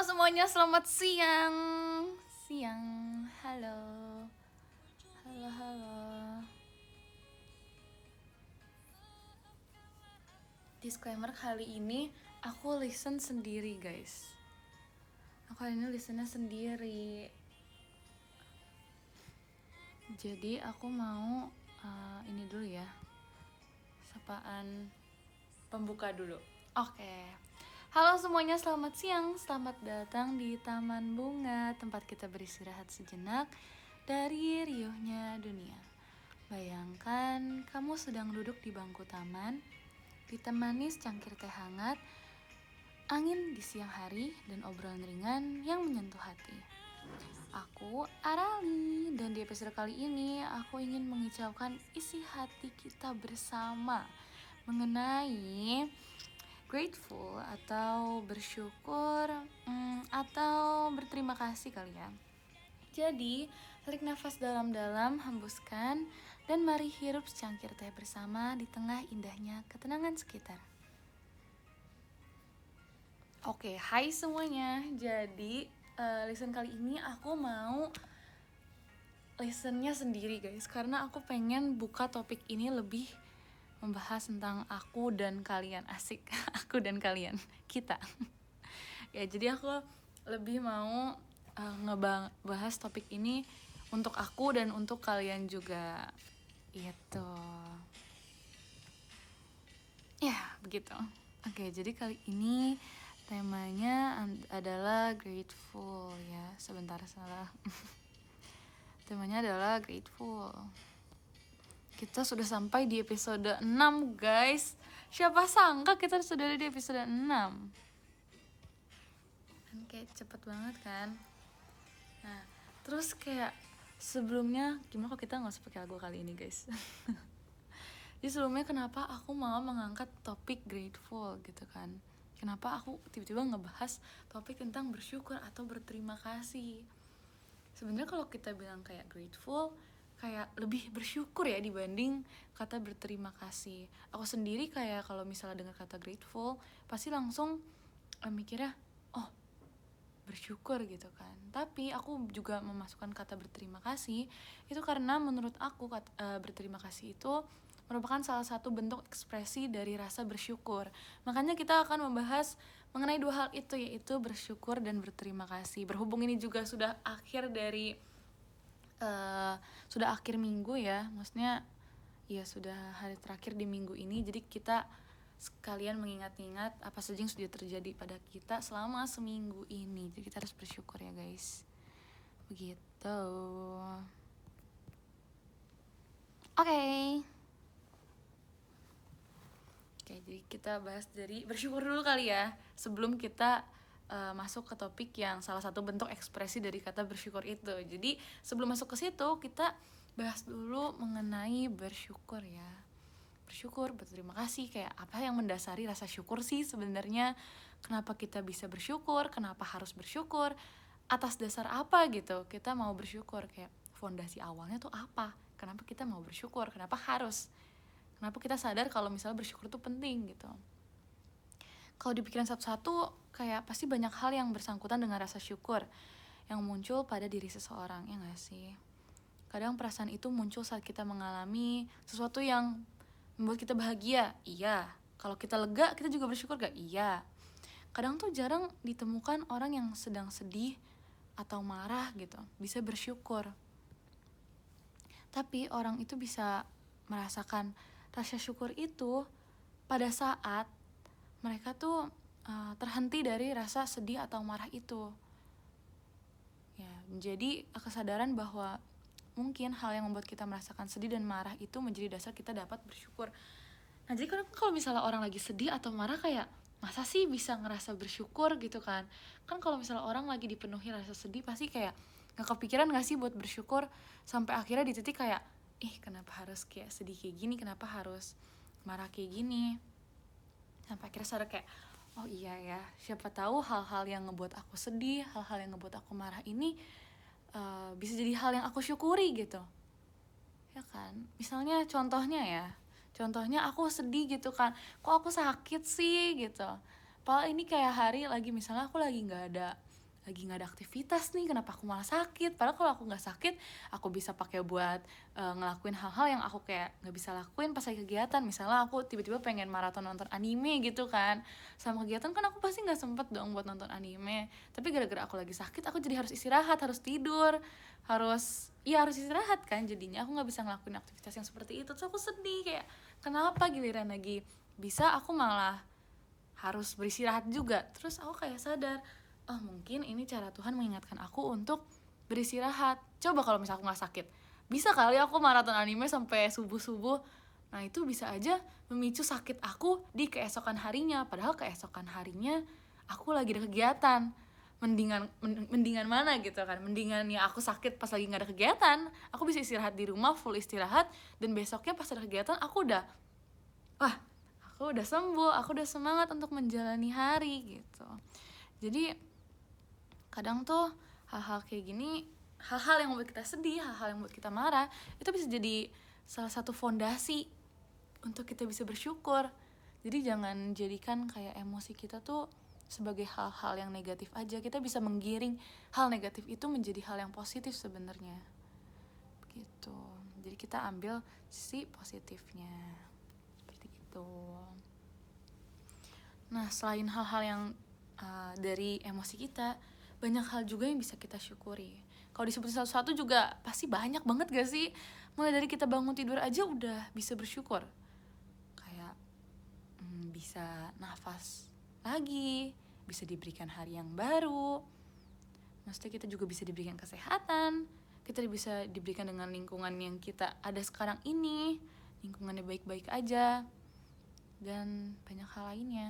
semuanya, selamat siang. Siang, halo. Halo, halo. Disclaimer, kali ini aku listen sendiri guys. Aku kali ini listennya sendiri. Jadi aku mau ini dulu ya, sapaan pembuka dulu. Oke. Halo semuanya, selamat siang. Selamat datang di Taman Bunga, tempat kita beristirahat sejenak dari riuhnya dunia. Bayangkan kamu sedang duduk di bangku taman, ditemani secangkir teh hangat, angin di siang hari, dan obrolan ringan yang menyentuh hati. Aku Arali, dan di episode kali ini aku ingin mengucapkan isi hati kita bersama mengenai grateful atau bersyukur atau berterima kasih kali ya. Jadi, tarik nafas dalam-dalam, hembuskan, dan mari hirup secangkir teh bersama di tengah indahnya ketenangan sekitar. Oke, hai semuanya. Jadi, listen kali ini aku mau listennya sendiri guys, karena aku pengen buka topik ini lebih membahas tentang aku dan kalian. Asik. Aku dan kalian, kita. Ya, jadi aku lebih mau ngebahas topik ini untuk aku dan untuk kalian juga. Itu ya begitu. Oke, jadi kali ini temanya adalah grateful ya. Sebentar, salah. Temanya adalah grateful. Kita sudah sampai di episode 6 guys. Siapa sangka kita sudah ada di episode 6. Kan kayak cepet banget kan. Nah, terus kayak sebelumnya, gimana kok kita gak usah pakai lagu kali ini guys. Jadi sebelumnya kenapa aku mau mengangkat topik grateful gitu kan. Kenapa aku tiba-tiba ngebahas topik tentang bersyukur atau berterima kasih. Sebenarnya kalau kita bilang kayak grateful, kayak lebih bersyukur ya dibanding kata berterima kasih. Aku sendiri kayak kalau misalnya dengar kata grateful, pasti langsung mikirnya, oh bersyukur gitu kan. Tapi aku juga memasukkan kata berterima kasih itu karena menurut aku berterima kasih itu merupakan salah satu bentuk ekspresi dari rasa bersyukur. Makanya kita akan membahas mengenai dua hal itu, yaitu bersyukur dan berterima kasih. Berhubung ini juga sudah akhir dari sudah akhir minggu ya, maksudnya ya sudah hari terakhir di minggu ini. Jadi kita sekalian mengingat-ingat apa saja yang sudah terjadi pada kita selama seminggu ini. Jadi kita harus bersyukur ya guys. Begitu. Oke, jadi kita bahas dari bersyukur dulu kali ya, sebelum kita masuk ke topik yang salah satu bentuk ekspresi dari kata bersyukur itu. Jadi sebelum masuk ke situ, kita bahas dulu mengenai bersyukur ya. Bersyukur, berterima kasih, kayak apa yang mendasari rasa syukur sih sebenarnya. Kenapa kita bisa bersyukur, kenapa harus bersyukur, atas dasar apa gitu kita mau bersyukur, kayak fondasi awalnya tuh apa, kenapa kita mau bersyukur, kenapa kita sadar kalau misalnya bersyukur tuh penting gitu. Kalau dipikirin satu-satu, kayak pasti banyak hal yang bersangkutan dengan rasa syukur yang muncul pada diri seseorang, ya gak sih? Kadang perasaan itu muncul saat kita mengalami sesuatu yang membuat kita bahagia, iya. Kalau kita lega, kita juga bersyukur gak? Iya. Kadang tuh jarang ditemukan orang yang sedang sedih atau marah gitu, bisa bersyukur. Tapi orang itu bisa merasakan rasa syukur itu pada saat mereka tuh terhenti dari rasa sedih atau marah itu. Ya, menjadi kesadaran bahwa mungkin hal yang membuat kita merasakan sedih dan marah itu menjadi dasar kita dapat bersyukur. Nah, jadi kalau misalnya orang lagi sedih atau marah, kayak masa sih bisa ngerasa bersyukur gitu kan. Kan kalau misalnya orang lagi dipenuhi rasa sedih, pasti kayak gak kepikiran gak sih buat bersyukur. Sampai akhirnya di titik kayak, kenapa harus kayak sedih kayak gini, kenapa harus marah kayak gini. Sampai akhirnya sadar kayak, oh iya ya, siapa tahu hal-hal yang ngebuat aku sedih, hal-hal yang ngebuat aku marah ini bisa jadi hal yang aku syukuri gitu. Ya kan, misalnya contohnya aku sedih gitu kan, kok aku sakit sih gitu. Padahal ini kayak hari lagi, misalnya aku lagi gak ada lagi nggak ada aktivitas nih, kenapa aku malah sakit? Padahal kalau aku nggak sakit, aku bisa pakai buat ngelakuin hal-hal yang aku kayak nggak bisa lakuin pas lagi kegiatan. Misalnya aku tiba-tiba pengen maraton nonton anime gitu kan, sama kegiatan kan aku pasti nggak sempet dong buat nonton anime. Tapi gara-gara aku lagi sakit, aku jadi harus istirahat, harus tidur, harus istirahat kan. Jadinya aku nggak bisa ngelakuin aktivitas yang seperti itu. Terus aku sedih kayak, kenapa giliran lagi bisa aku malah harus beristirahat juga. Terus aku kayak sadar, oh mungkin ini cara Tuhan mengingatkan aku untuk beristirahat. Coba kalau misalnya aku gak sakit, bisa kali aku maraton anime sampai subuh-subuh. Nah itu bisa aja memicu sakit aku di keesokan harinya. Padahal keesokan harinya aku lagi ada kegiatan. Mendingan mana gitu kan, mendingan ya aku sakit pas lagi gak ada kegiatan, aku bisa istirahat di rumah, full istirahat, dan besoknya pas ada kegiatan aku udah, wah aku udah sembuh, aku udah semangat untuk menjalani hari gitu. Jadi kadang tuh hal-hal kayak gini, hal-hal yang membuat kita sedih, hal-hal yang membuat kita marah, itu bisa jadi salah satu fondasi untuk kita bisa bersyukur. Jadi jangan jadikan kayak emosi kita tuh sebagai hal-hal yang negatif aja. Kita bisa menggiring hal negatif itu menjadi hal yang positif sebenarnya gitu. Jadi kita ambil sisi positifnya seperti itu. Nah selain hal-hal yang dari emosi kita, banyak hal juga yang bisa kita syukuri. Kalau disebutin satu-satu juga pasti banyak banget gak sih? Mulai dari kita bangun tidur aja udah bisa bersyukur. Kayak bisa nafas lagi, bisa diberikan hari yang baru. Maksudnya kita juga bisa diberikan kesehatan, kita bisa diberikan dengan lingkungan yang kita ada sekarang ini, lingkungannya baik-baik aja, dan banyak hal lainnya.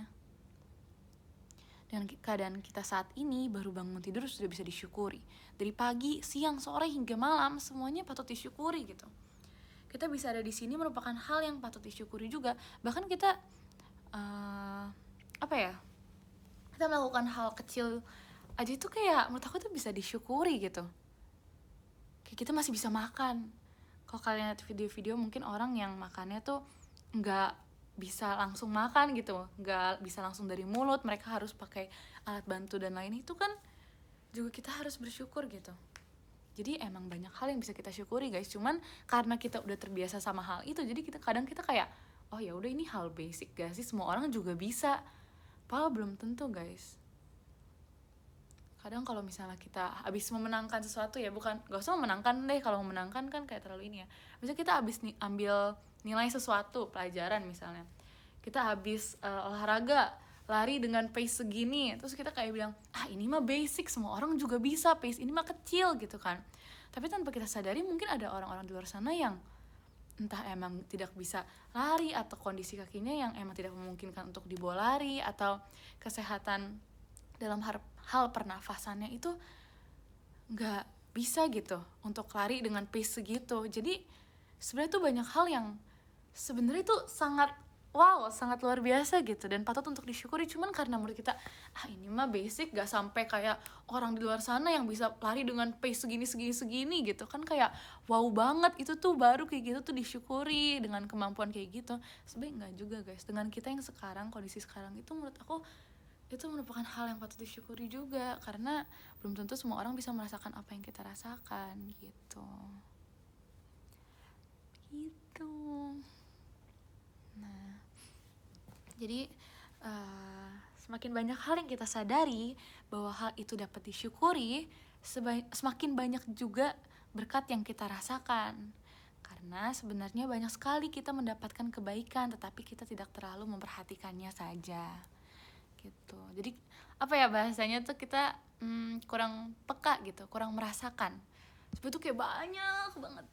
Dan keadaan kita saat ini baru bangun tidur sudah bisa disyukuri. Dari pagi, siang, sore hingga malam semuanya patut disyukuri gitu. Kita bisa ada di sini merupakan hal yang patut disyukuri juga. Bahkan kita kita melakukan hal kecil aja itu kayak menurut aku tuh bisa disyukuri gitu. Kayak kita masih bisa makan. Kalau kalian lihat video-video mungkin orang yang makannya tuh nggak bisa langsung makan gitu, nggak bisa langsung dari mulut, mereka harus pakai alat bantu dan lain. Itu kan juga kita harus bersyukur gitu. Jadi emang banyak hal yang bisa kita syukuri guys, cuman karena kita udah terbiasa sama hal itu, jadi kadang kita kayak, oh ya udah ini hal basic gak sih, semua orang juga bisa. Padahal belum tentu guys. Kadang kalau misalnya kita habis memenangkan sesuatu ya, bukan, gak usah memenangkan deh, kalau memenangkan kan kayak terlalu ini ya. Misalnya kita habis ambil nilai sesuatu, pelajaran misalnya, kita habis olahraga, lari dengan pace segini, terus kita kayak bilang, ini mah basic, semua orang juga bisa, pace ini mah kecil gitu kan. Tapi tanpa kita sadari mungkin ada orang-orang di luar sana yang entah emang tidak bisa lari, atau kondisi kakinya yang emang tidak memungkinkan untuk dibawa lari, atau kesehatan dalam hal pernafasannya itu nggak bisa gitu untuk lari dengan pace segitu. Jadi sebenarnya tuh banyak hal yang sebenarnya tuh sangat luar biasa gitu dan patut untuk disyukuri. Cuman karena menurut kita ini mah basic, gak sampai kayak orang di luar sana yang bisa lari dengan pace segini gitu kan, kayak wow banget, itu tuh baru kayak gitu tuh disyukuri dengan kemampuan kayak gitu. Sebenarnya nggak juga guys, dengan kita yang sekarang, kondisi sekarang itu menurut aku itu merupakan hal yang patut disyukuri juga, karena belum tentu semua orang bisa merasakan apa yang kita rasakan gitu. Nah, jadi semakin banyak hal yang kita sadari bahwa hal itu dapat disyukuri, semakin banyak juga berkat yang kita rasakan. Karena sebenarnya banyak sekali kita mendapatkan kebaikan, tetapi kita tidak terlalu memperhatikannya saja gitu. Jadi bahasanya tuh kita kurang peka gitu, kurang merasakan. Sebetulnya tuh kayak banyak banget.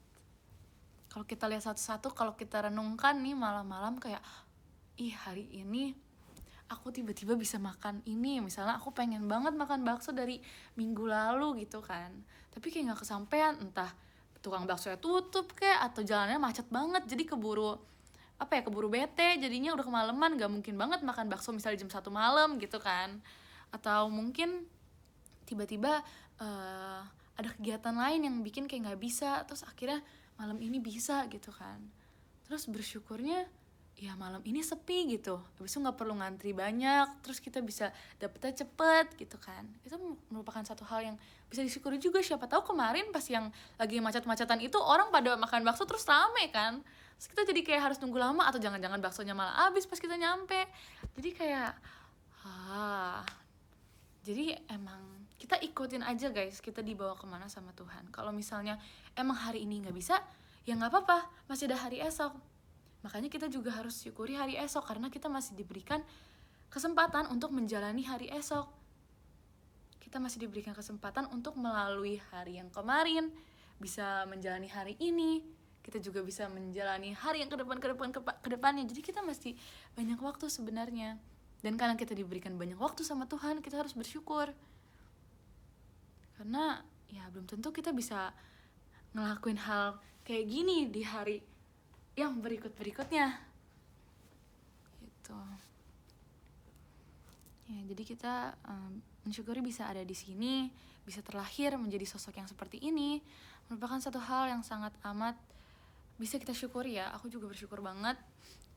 Kalau kita lihat satu-satu, kalau kita renungkan nih malam-malam kayak, hari ini aku tiba-tiba bisa makan ini. Misalnya aku pengen banget makan bakso dari minggu lalu gitu kan, tapi kayak gak kesampean, entah tukang baksonya tutup kayak, atau jalannya macet banget, jadi keburu bete, jadinya udah kemalaman, gak mungkin banget makan bakso misalnya jam 1 malam gitu kan. Atau mungkin tiba-tiba ada kegiatan lain yang bikin kayak gak bisa, terus akhirnya malam ini bisa gitu kan. Terus bersyukurnya ya malam ini sepi gitu, habis itu nggak perlu ngantri banyak, terus kita bisa dapetnya cepet gitu kan. Itu merupakan satu hal yang bisa disyukuri juga. Siapa tahu kemarin pas yang lagi macet-macetan itu orang pada makan bakso terus rame kan, terus kita jadi kayak harus nunggu lama, atau jangan-jangan baksonya malah habis pas kita nyampe. Jadi kayak jadi emang kita ikutin aja guys, kita dibawa kemana sama Tuhan. Kalau misalnya emang hari ini nggak bisa, ya nggak apa-apa, masih ada hari esok. Makanya kita juga harus syukuri hari esok, karena kita masih diberikan kesempatan untuk menjalani hari esok. Kita masih diberikan kesempatan untuk melalui hari yang kemarin, bisa menjalani hari ini. Kita juga bisa menjalani hari yang ke depannya. Jadi kita masih banyak waktu sebenarnya. Dan karena kita diberikan banyak waktu sama Tuhan, kita harus bersyukur. Karena ya belum tentu kita bisa ngelakuin hal kayak gini di hari yang berikutnya gitu. Ya, jadi kita mensyukuri bisa ada di sini, bisa terlahir menjadi sosok yang seperti ini, merupakan satu hal yang sangat amat bisa kita syukuri ya. Aku juga bersyukur banget.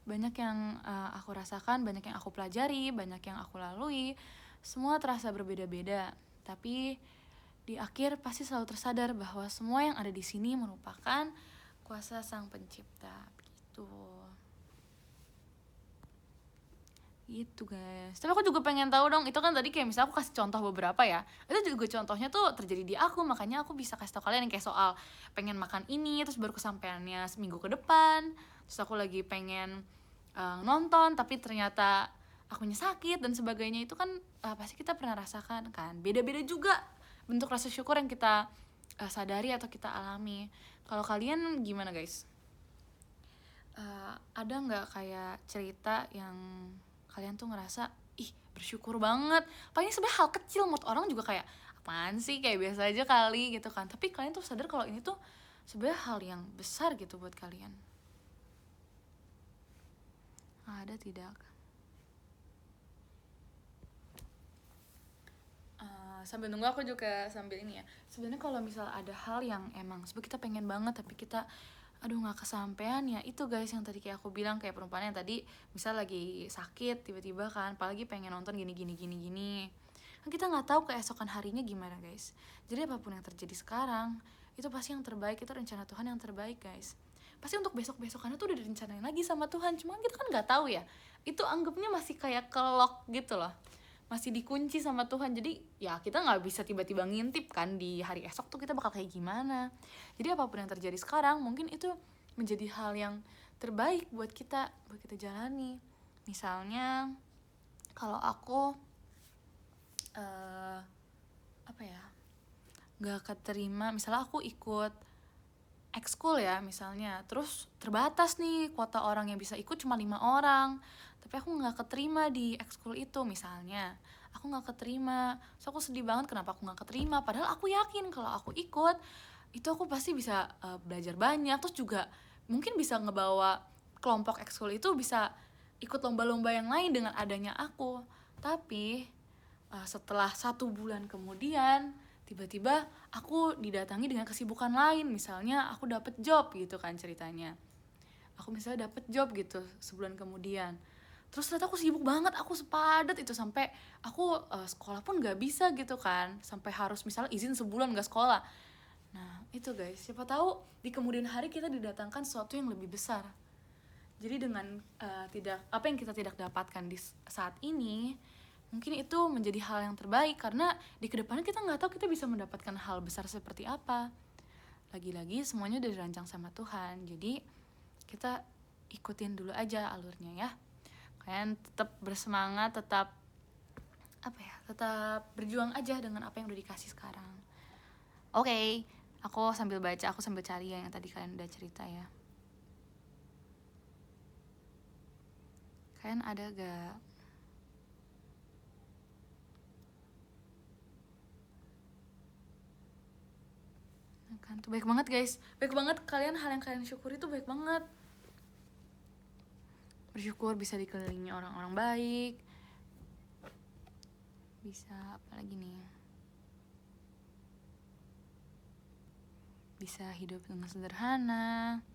Banyak yang aku rasakan, banyak yang aku pelajari, banyak yang aku lalui. Semua terasa berbeda-beda, tapi di akhir pasti selalu tersadar bahwa semua yang ada di sini merupakan kuasa Sang Pencipta. Gitu guys. Tapi aku juga pengen tahu dong, itu kan tadi kayak misalnya aku kasih contoh beberapa ya, itu juga contohnya tuh terjadi di aku, makanya aku bisa kasih tau kalian yang kayak soal pengen makan ini terus baru kesampaiannya seminggu ke depan, terus aku lagi pengen nonton tapi ternyata akunya sakit dan sebagainya. Itu kan pasti kita pernah rasakan kan. Beda-beda juga bentuk rasa syukur yang kita sadari atau kita alami. Kalau kalian gimana guys? Ada nggak kayak cerita yang kalian tuh ngerasa ih bersyukur banget, paling sebenarnya hal kecil menurut orang juga kayak apaan sih, kayak biasa aja kali gitu kan, tapi kalian tuh sadar kalau ini tuh sebenarnya hal yang besar gitu buat kalian. Ada tidak? Sambil nunggu aku juga sambil ini ya, sebenarnya kalau misal ada hal yang emang sebenarnya kita pengen banget tapi kita aduh nggak kesampean ya, itu guys yang tadi kayak aku bilang, kayak perempuan yang tadi misal lagi sakit tiba-tiba kan, apalagi pengen nonton gini kan kita nggak tahu keesokan harinya gimana guys. Jadi apapun yang terjadi sekarang itu pasti yang terbaik, itu rencana Tuhan yang terbaik guys. Pasti untuk besok-besokannya tuh udah direncanain lagi sama Tuhan, cuma kita kan nggak tahu ya, itu anggapnya masih kayak kelok gitu loh, masih dikunci sama Tuhan. Jadi ya kita nggak bisa tiba-tiba ngintip kan di hari esok tuh kita bakal kayak gimana. Jadi apapun yang terjadi sekarang mungkin itu menjadi hal yang terbaik buat kita jalani. Misalnya kalau aku apa ya, nggak keterima, misalnya aku ikut ekskul ya misalnya, terus terbatas nih kuota orang yang bisa ikut cuma 5 orang, tapi aku nggak keterima di ekskul itu misalnya, aku nggak keterima, so aku sedih banget kenapa aku nggak keterima, padahal aku yakin kalau aku ikut itu aku pasti bisa belajar banyak, terus juga mungkin bisa ngebawa kelompok ekskul itu bisa ikut lomba-lomba yang lain dengan adanya aku. Tapi setelah 1 bulan kemudian tiba-tiba aku didatangi dengan kesibukan lain, misalnya aku dapet job gitu kan ceritanya, aku misalnya dapet job gitu sebulan kemudian, terus ternyata aku sibuk banget, aku sepadat itu sampai aku sekolah pun gak bisa gitu kan, sampai harus misalnya izin sebulan gak sekolah. Nah itu guys, siapa tahu di kemudian hari kita didatangkan sesuatu yang lebih besar. Jadi dengan apa yang kita tidak dapatkan di saat ini, mungkin itu menjadi hal yang terbaik, karena di kedepannya kita nggak tahu kita bisa mendapatkan hal besar seperti apa. Lagi-lagi semuanya udah dirancang sama Tuhan, jadi kita ikutin dulu aja alurnya ya. Kalian tetap bersemangat, tetap berjuang aja dengan apa yang udah dikasih sekarang. Oke, aku sambil baca, aku sambil cari yang tadi kalian udah cerita ya. Kalian ada gak? Kan tuh baik banget guys, baik banget kalian, hal yang kalian syukuri itu baik banget. Bersyukur bisa dikelilingi orang-orang baik, bisa apa lagi nih, bisa hidup dengan sederhana,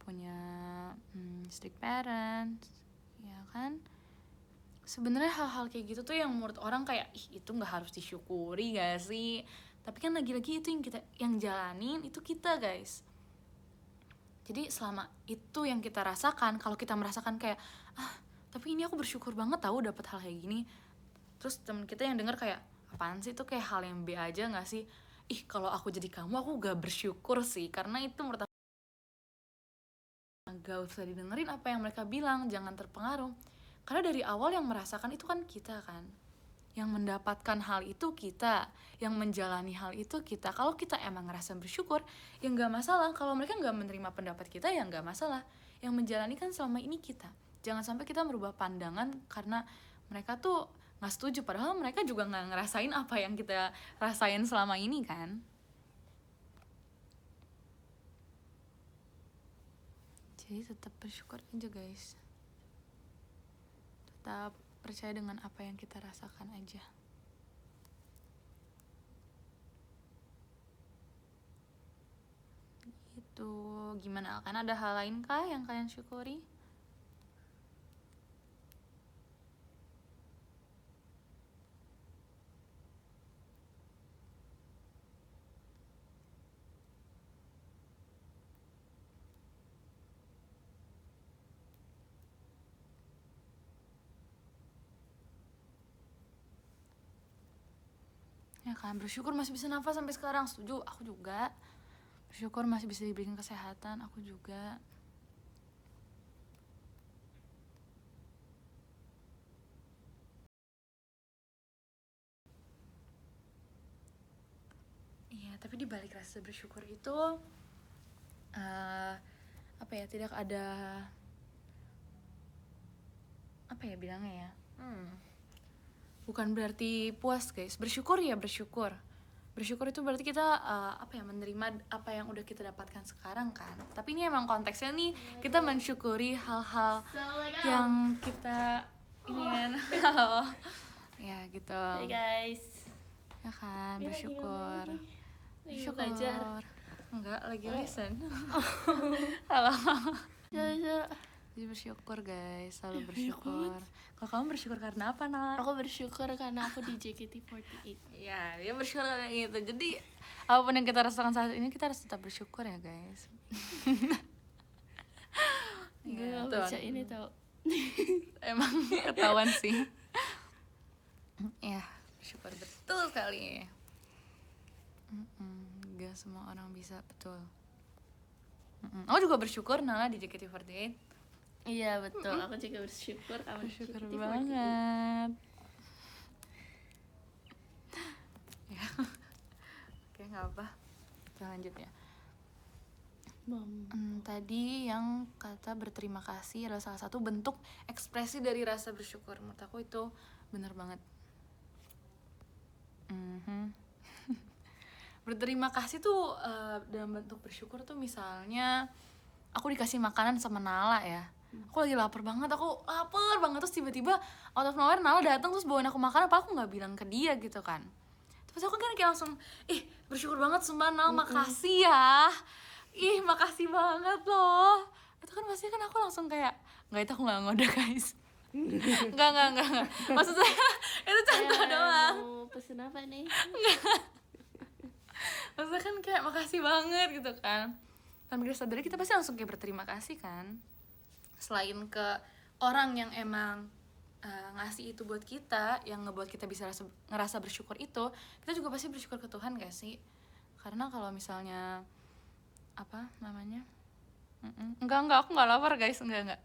punya strict parents, ya kan. Sebenarnya hal-hal kayak gitu tuh yang menurut orang kayak ih itu nggak harus disyukuri gak sih, tapi kan lagi-lagi itu yang jalanin itu kita guys. Jadi selama itu yang kita rasakan, kalau kita merasakan kayak tapi ini aku bersyukur banget tahu dapat hal kayak gini, terus temen kita yang denger kayak apaan sih, itu kayak hal yang B aja nggak sih, ih kalau aku jadi kamu aku gak bersyukur sih, karena itu menurut aku gak usah didengerin apa yang mereka bilang, jangan terpengaruh, karena dari awal yang merasakan itu kan kita kan, yang mendapatkan hal itu kita, yang menjalani hal itu kita. Kalau kita emang ngerasa bersyukur ya nggak masalah, kalau mereka nggak menerima pendapat kita ya nggak masalah, yang menjalani kan selama ini kita. Jangan sampai kita merubah pandangan karena mereka tuh nggak setuju, padahal mereka juga nggak ngerasain apa yang kita rasain selama ini kan. Jadi tetap bersyukur aja guys, tetap percaya dengan apa yang kita rasakan aja. Itu gimana, kan ada hal lain kah yang kalian syukuri? Ya kan, bersyukur masih bisa nafas sampai sekarang, setuju, aku juga. Bersyukur masih bisa diberikan kesehatan, aku juga. Iya, tapi di balik rasa bersyukur itu apa ya, tidak ada apa ya bilangnya ya, bukan berarti puas guys. Bersyukur ya bersyukur itu berarti kita apa ya, menerima apa yang udah kita dapatkan sekarang kan. Tapi ini emang konteksnya nih kita mensyukuri hal-hal yang kita ini kan. Ya gitu. Hey guys, Ya kan, bersyukur. Lagi belajar. Enggak, lagi listen. Halo. Ya. Jadi bersyukur guys, selalu bersyukur. Kalau kamu bersyukur karena apa, Nak? Aku bersyukur karena aku di JKT48. Ya, dia bersyukur karena itu. Jadi apapun yang kita rasakan saat ini kita harus tetap bersyukur ya guys. Gue gak baca ini tau. Emang ketahuan sih. Ya, bersyukur betul sekali. Gak semua orang bisa, betul. Aku juga bersyukur Nala di JKT48. Iya betul, aku juga bersyukur sama Bersyukur JKT48. banget. Ya. Oke, nggak apa. Kita lanjut ya. Tadi yang kata berterima kasih adalah salah satu bentuk ekspresi dari rasa bersyukur. Menurut aku itu benar banget. Berterima kasih tuh dalam bentuk bersyukur tuh misalnya aku dikasih makanan sama Nala ya. Aku lagi lapar banget terus tiba-tiba out of nowhere Nala datang terus bawain aku makanan, apa aku nggak bilang ke dia gitu kan. Terus aku kan kayak langsung bersyukur banget sumpah Nala, makasih ya. Makasih banget loh. Itu kan pasti kan aku langsung kayak nggak, itu aku nggak ngode guys. Enggak. Maksudnya itu contoh doang. Mau pesen apa nih? Maksudnya kan kayak makasih banget gitu kan. Tanpa kita sadari kita pasti langsung kayak berterima kasih kan. Selain ke orang yang emang ngasih itu buat kita, yang ngebuat kita bisa ngerasa bersyukur itu, kita juga pasti bersyukur ke Tuhan gak sih? Karena kalau misalnya apa namanya, enggak aku nggak lapar guys, enggak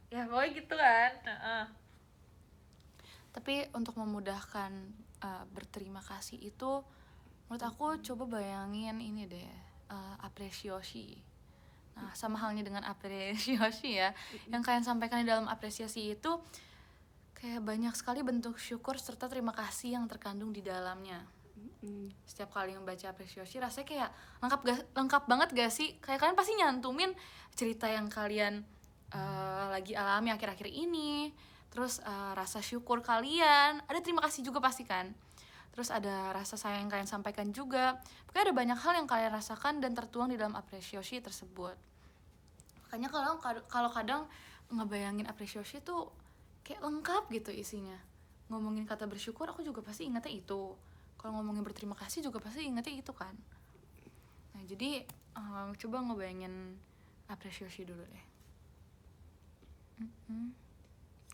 ya pokoknya gitu kan. Tapi untuk memudahkan berterima kasih itu, menurut aku coba bayangin ini deh, apresiasi. Nah, sama halnya dengan apresiasi ya, yang kalian sampaikan di dalam apresiasi itu kayak banyak sekali bentuk syukur serta terima kasih yang terkandung di dalamnya. Setiap kali membaca apresiasi rasanya kayak lengkap banget gak sih? Kayak kalian pasti nyantumin cerita yang kalian lagi alami akhir-akhir ini, terus rasa syukur kalian, ada terima kasih juga pasti kan. terus ada rasa sayang yang kalian sampaikan juga. Pokoknya ada banyak hal yang kalian rasakan dan tertuang di dalam apresiasi tersebut. Makanya kalau kadang ngebayangin apresiasi tuh kayak lengkap gitu isinya. Ngomongin kata bersyukur aku juga pasti ingatnya itu. Kalau ngomongin berterima kasih juga pasti ingatnya itu kan. Nah jadi coba ngebayangin apresiasi dulu deh.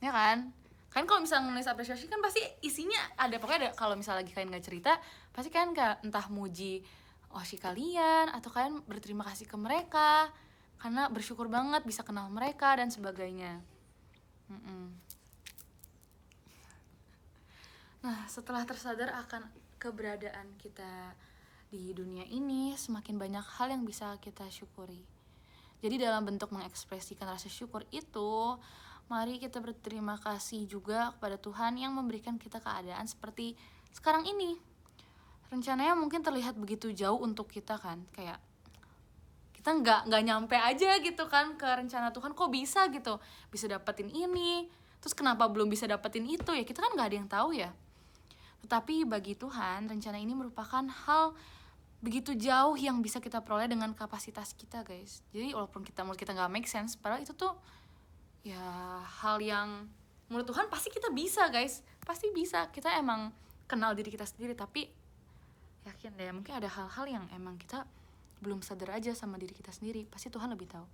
Ya kan kalau misalnya nulis apresiasi kan pasti isinya ada, pokoknya ada, kalau misalnya lagi kalian nggak cerita pasti kalian kayak entah muji si kalian atau kalian berterima kasih ke mereka karena bersyukur banget bisa kenal mereka dan sebagainya. Nah setelah tersadar akan keberadaan kita di dunia ini, semakin banyak hal yang bisa kita syukuri. Jadi dalam bentuk mengekspresikan rasa syukur itu, mari kita berterima kasih juga kepada Tuhan yang memberikan kita keadaan seperti sekarang ini. Rencananya mungkin terlihat begitu jauh untuk kita kan, kayak kita nggak nyampe aja gitu kan ke rencana Tuhan. Kok bisa gitu, bisa dapetin ini, terus kenapa belum bisa dapetin itu ya, kita kan nggak ada yang tahu ya. Tetapi bagi Tuhan, rencana ini merupakan hal begitu jauh yang bisa kita peroleh dengan kapasitas kita guys. Jadi walaupun menurut kita nggak make sense, padahal itu tuh ya hal yang menurut Tuhan pasti kita bisa guys, pasti bisa. Kita emang kenal diri kita sendiri, tapi yakin deh mungkin ada hal-hal yang emang kita belum sadar aja sama diri kita sendiri. Pasti Tuhan lebih tahu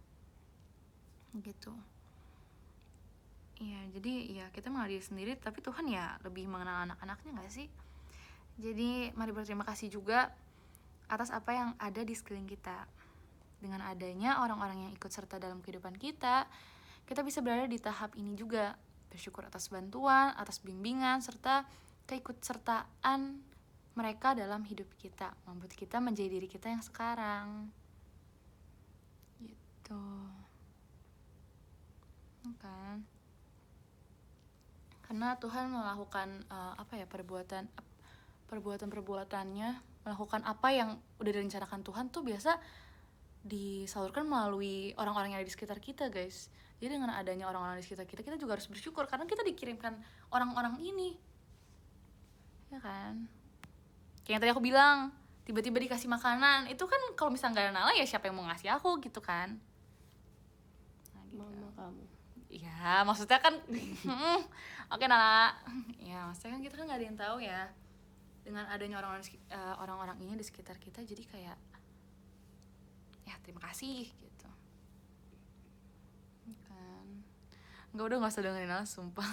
gitu. Ya jadi ya kita mengenal diri sendiri, tapi Tuhan ya lebih mengenal anak-anaknya nggak sih. Jadi mari berterima kasih juga atas apa yang ada di sekeliling kita. Dengan adanya orang-orang yang ikut serta dalam kehidupan kita bisa berada di tahap ini juga. Bersyukur atas bantuan, atas bimbingan, serta keikutsertaan mereka dalam hidup kita, membuat kita menjadi diri kita yang sekarang. Gitu. Kan? Karena Tuhan melakukan perbuatan-perbuatannya, melakukan apa yang udah direncanakan Tuhan tuh biasa disalurkan melalui orang-orang yang ada di sekitar kita guys. Jadi dengan adanya orang-orang di sekitar kita juga harus bersyukur karena kita dikirimkan orang-orang ini, ya kan. Kayak yang tadi aku bilang, tiba-tiba dikasih makanan, itu kan kalau misalnya gak ada Nala ya siapa yang mau ngasih aku gitu kan. Nah, gitu. Mama kamu. Ya maksudnya kan oke Nala. Ya maksudnya kan kita kan gak ada yang tahu ya. Dengan adanya orang-orang ini di sekitar kita, jadi kayak ya terima kasih gitu kan. Nggak usah dengerin Nala sumpah.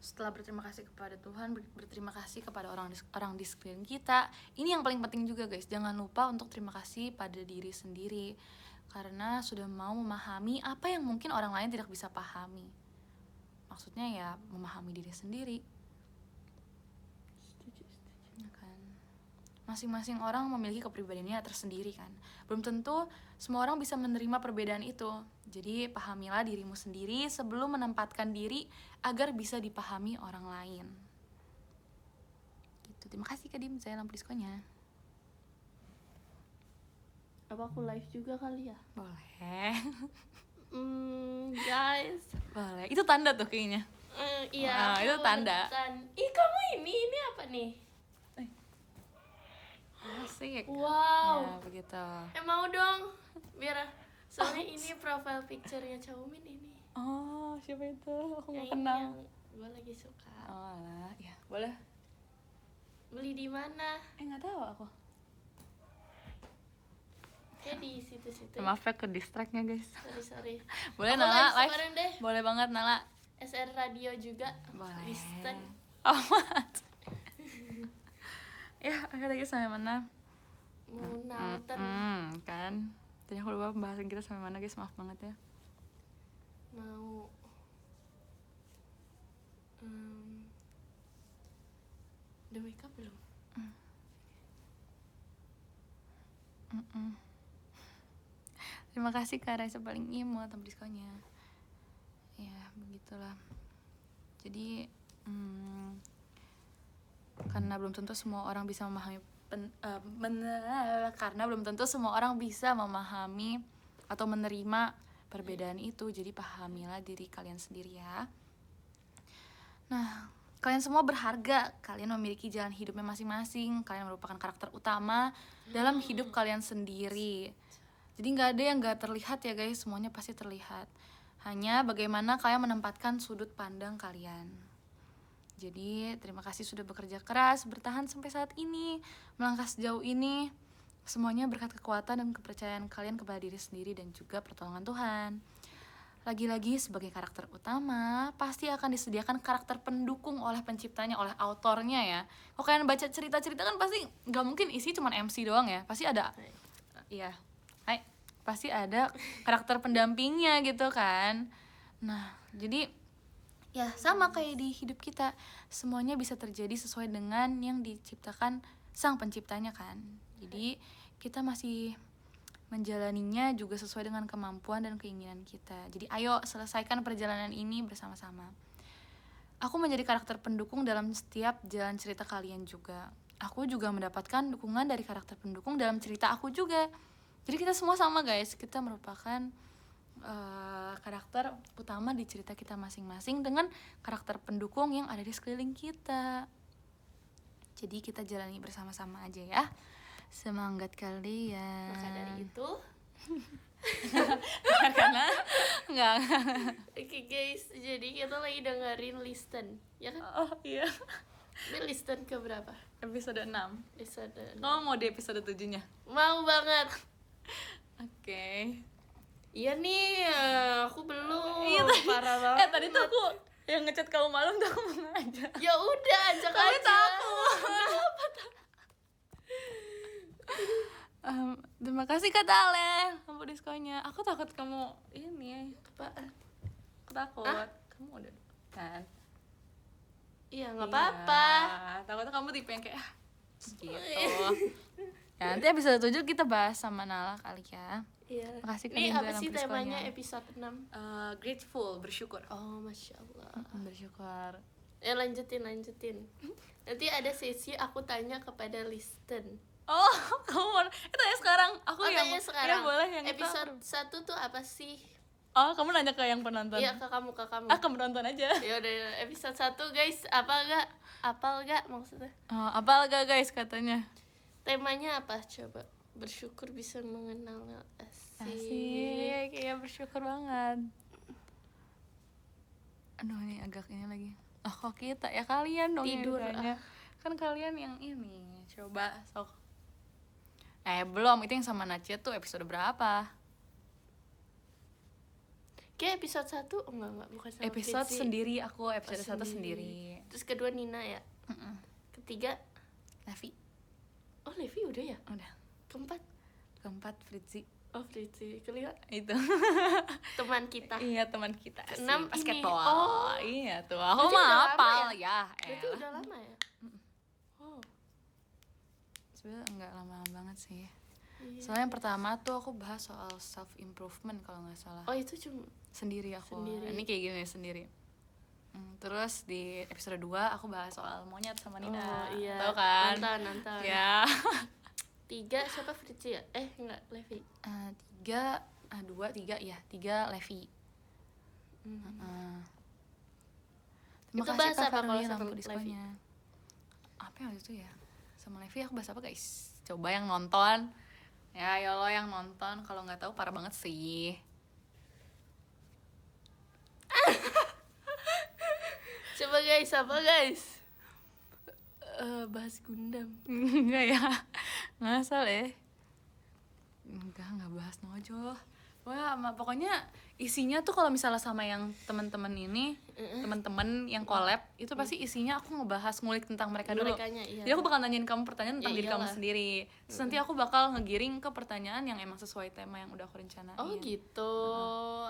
Setelah berterima kasih kepada Tuhan, berterima kasih kepada orang di sekeliling kita. Ini yang paling penting juga guys, jangan lupa untuk terima kasih pada diri sendiri karena sudah mau memahami apa yang mungkin orang lain tidak bisa pahami. Maksudnya ya memahami diri sendiri. Setuju. Ya kan? Masing-masing orang memiliki kepribadiannya tersendiri kan. Belum tentu semua orang bisa menerima perbedaan itu. Jadi pahamilah dirimu sendiri sebelum menempatkan diri agar bisa dipahami orang lain. Gitu. Terima kasih Kak Dim, saya lampu diskonya. Apa aku live juga kali ya? Boleh. Guys. Boleh. Itu tanda tuh kayaknya. Iya. Itu tanda. Ih kamu ini apa nih? Asik. Wow. Ya begitu. Mau dong. Biar soalnya ini profile picture-nya Chaumin ini. Oh siapa itu? Aku Yang nggak kenal. gue lagi suka. Oh lah, ya boleh. Beli di mana? Nggak tahu aku. Kayak di situ-situ. Maaf ya ke distract-nya guys. Sorry. Boleh Aku Nala live? sekarang deh. Boleh banget Nala. SR Radio juga. Boleh. Listen. Amat. Ya, akhirnya sampai mana? Mau nonton. Kan. Tadi aku lupa pembahasan kita sampai mana guys, maaf banget ya. Mau udah wake up belum? Terima kasih Kak Raisa paling imut tampil diskonya. Ya begitulah. Jadi karena belum tentu semua orang bisa memahami karena belum tentu semua orang bisa memahami atau menerima perbedaan itu. Jadi pahamilah diri kalian sendiri ya. Nah, kalian semua berharga. Kalian memiliki jalan hidupnya masing-masing. Kalian merupakan karakter utama dalam hidup kalian sendiri. Jadi gak ada yang gak terlihat ya guys, semuanya pasti terlihat. Hanya bagaimana kalian menempatkan sudut pandang kalian. Jadi terima kasih sudah bekerja keras, bertahan sampai saat ini, melangkah sejauh ini. Semuanya berkat kekuatan dan kepercayaan kalian kepada diri sendiri dan juga pertolongan Tuhan. Lagi-lagi sebagai karakter utama, pasti akan disediakan karakter pendukung oleh penciptanya, oleh autornya ya. Kalau kalian baca cerita-cerita kan pasti gak mungkin isi cuma MC doang ya. Pasti ada, pasti ada karakter pendampingnya gitu kan. Nah, jadi ya sama kayak di hidup kita, semuanya bisa terjadi sesuai dengan yang diciptakan sang penciptanya kan. Jadi kita masih menjalaninya juga sesuai dengan kemampuan dan keinginan kita. Jadi ayo selesaikan perjalanan ini bersama-sama. Aku menjadi karakter pendukung dalam setiap jalan cerita kalian juga. Aku juga mendapatkan dukungan dari karakter pendukung dalam cerita aku juga. Jadi kita semua sama guys, kita merupakan karakter utama di cerita kita masing-masing dengan karakter pendukung yang ada di sekeliling kita. Jadi kita jalani bersama-sama aja ya. Semangat kalian. Maka dari itu karena enggak. oke guys, jadi kita lagi dengerin Listen, ya kan? Oh iya. Ini Listen ke berapa? Episode 6. Episode Oh, mau di episode 7-nya. mau banget. Oke. Iya nih, aku belum. Iya tadi. Parah banget. Tadi tuh aku yang ngechat kamu malam tuh aku mau ngajak. Ya udah, ajak Kamu aja. takut. Terima kasih Kak Tale, kamu diskonya. Aku takut kamu ini. Apaan? Aku takut. Kamu udah kan? Iya, nggak apa-apa. Takutnya kamu tipe yang kayak gitu. Ya, nanti episode 7 kita bahas sama Nala kali ya. Iya. Makasih Kak Ini Dinda apa sih lampu temanya diskonya. episode 6? Grateful, bersyukur. Oh, Masya Allah. Bersyukur. Lanjutin. Nanti ada sesi aku tanya kepada Listen. Oh, kamu itu ya sekarang. Aku yang tanya sekarang. Ya, boleh yang episode itu. 1 tuh apa sih? Oh, kamu nanya ke yang penonton. Iya, ke kamu. Kamu nonton aja. Ya udah, episode 1 guys, apal gak maksudnya? Apal gak guys katanya? Temanya apa coba? Bersyukur bisa mengenal. Asik, iya bersyukur banget. Aduh, ini agak ini lagi. Kok kita ya kalian dong Tidur, yang ditanya. Kan kalian yang ini. Coba sok. Belum, itu yang sama Nacia tuh episode berapa? Kayak episode 1 enggak, bukan sama Episode Fitzi. sendiri, aku episode 1 sendiri. Terus kedua Nina ya. Ketiga, Levi. oh Levi udah ya. Udah. Keempat, Fritzi. oh Fitzi. Kelima, Itu. teman kita. Iya, teman kita. Keenam si ini. basketball. Oh. Iya tuh. Aku Berarti mah udah lama hafal ya? ya. Berarti udah lama ya. Oh. Sebenarnya enggak lama banget sih. Iya. Soalnya yang pertama tuh aku bahas soal self improvement kalau nggak salah. Oh itu cuma Sendiri aku. Sendiri. Ini kayak gini sendiri. Terus di episode 2 aku bahas soal monyet sama Nina. Oh iya. Tahu kan? Nonton. Ya. 3 siapa Fritzi ya? Enggak, Levi. 3 Levi. Terima Itu kasih bahas Kak apa kalau Farli sama lampu diskonya. Apa yang waktu itu ya? Sama Levi aku bahas apa guys? Coba yang nonton. Ya lo yang nonton, kalau nggak tahu parah banget sih. Coba guys, apa guys? Bahas Gundam. Enggak ya, ngasal ya. Enggak bahas Nojo. Wah, pokoknya isinya tuh kalau misalnya sama yang teman-teman ini, teman-teman yang collab, itu pasti isinya aku ngebahas ngulik tentang mereka dulu. Merekanya, iya. Jadi aku bakal nanyain kamu pertanyaan tentang Ya diri kamu iyalah. sendiri. Terus nanti aku bakal ngegiring ke pertanyaan yang emang sesuai tema yang udah aku rencanain. Oh gitu,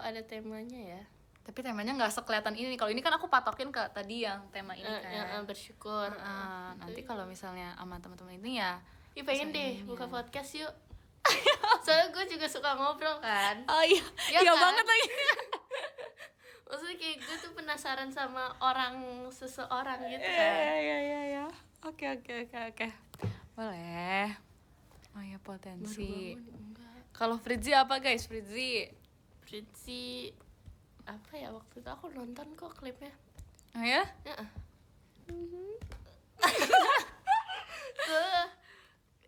ada temanya ya. Tapi temanya nggak sekelihatan ini. Kalau ini kan aku patokin ke tadi yang tema ini kan. Yang bersyukur. Nanti kalau misalnya sama teman-teman ini ya. Ih pengen bisa deh ininya. buka podcast yuk. Soalnya gue juga suka ngobrol kan. Oh iya, Ya iya kan? banget lagi. Maksudnya kayak gue tuh penasaran sama seseorang gitu kan. Iya. Oke. Boleh. Oh ya potensi. Baru bangun, enggak. Kalau Fritzi apa guys? Fritzi Prinsi apa ya, waktu itu aku nonton kok klipnya. Oh ya? Heeh. Tuh,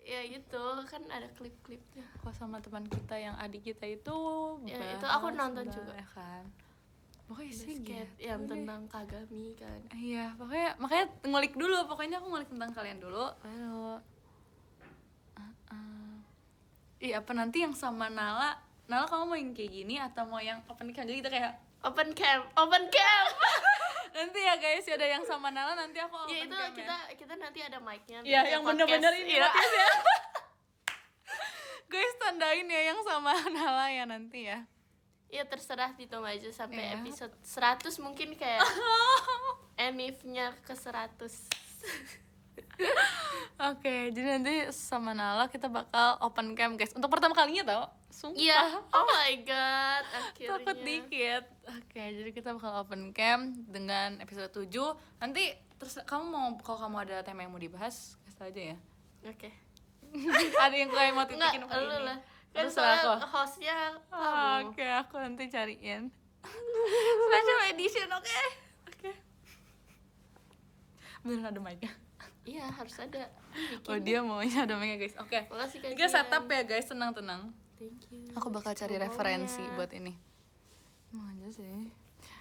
ya gitu kan ada klip-klipnya. Kok sama teman kita yang adik kita itu Ya, itu aku nonton bahas juga. ya kan. Pokoknya sih Basket gitu. yang tentang Kagami kan. Iya, pokoknya makanya ngulik dulu. Pokoknya aku ngulik tentang kalian dulu. Lalu Ih, apa nanti yang sama Nala? Nala kamu mau yang kayak gini atau mau yang open cam? Jadi kita kayak Open cam. nanti ya guys, ada yang sama Nala nanti aku open Ya itu cam kita nanti ada mic-nya. Iya, kayak yang podcast. bener-bener ini Iya. podcast ya. Guys, tandain ya yang sama Nala ya nanti ya. Ya terserah ditunggu aja sampai Iya. episode 100 mungkin kayak Enif-nya ke 100. Oke, jadi nanti sama Nala kita bakal open cam guys. Untuk pertama kalinya tau? Sumpah. Iya. Oh my god, akhirnya. Takut dikit. Oke, jadi kita bakal open cam dengan episode 7. Nanti terus kamu mau, kalau kamu ada tema yang mau dibahas, kasih tau aja ya. Oke. Ada yang kayak mau Enggak, titikin hari lu ini. lah. Kan Terserah soalnya aku. hostnya kamu. Oke, aku nanti cariin. Special edition, oke. Oke. Beneran ada mic-nya? Iya, harus ada. Oh, dia maunya ada mic-nya guys. Oke. Makasih Ini kalian. setup ya guys, tenang-tenang. Thank you. Aku bakal cari Semoga referensi ya. buat ini. Mau aja sih.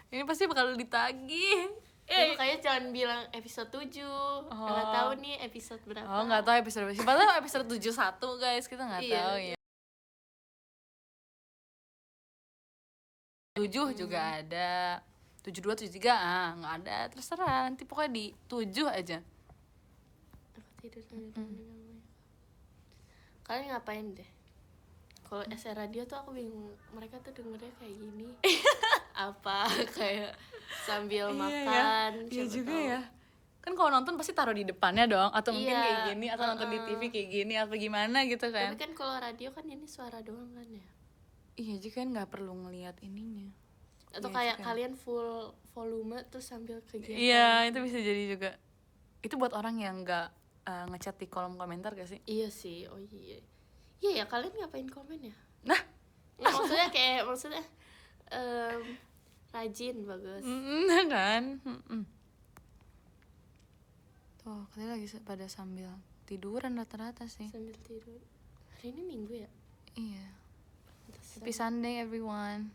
Ini pasti bakal ditagih. Ya, makanya jangan bilang episode 7. Nggak tahu nih episode berapa. Oh, nggak tahu episode berapa. Siapa tahu episode 71 guys, kita nggak Iya. tahu ya. 7 juga ada. 72, 73 nggak ada. Terserah, nanti pokoknya di 7 aja. Aku tidur Kalian ngapain deh? Kalau SR Radio tuh aku bingung, mereka tuh dengernya kayak gini. Apa kayak sambil makan? Iya siapa juga tahu. ya. Kan kalau nonton pasti taruh di depannya dong, atau mungkin Iya, kayak gini, atau nonton di TV kayak gini, apa gimana gitu kan. Tapi kan kalau radio kan ini suara doang kan ya. Iya juga kan nggak perlu ngelihat ininya. Atau Iya kayak juga. kalian full volume terus sambil kegiatan. Iya, itu bisa jadi juga. Itu buat orang yang nggak ngechat di kolom komentar gak sih? Iya sih, oh iya. Iya ya, kalian ngapain komen ya? Nah, Ya, maksudnya rajin, bagus. kan. Tuh, kalian lagi pada sambil tiduran rata-rata sih. Sambil tidur. Hari ini Minggu ya? Iya. Pantesan. Happy Sunday everyone.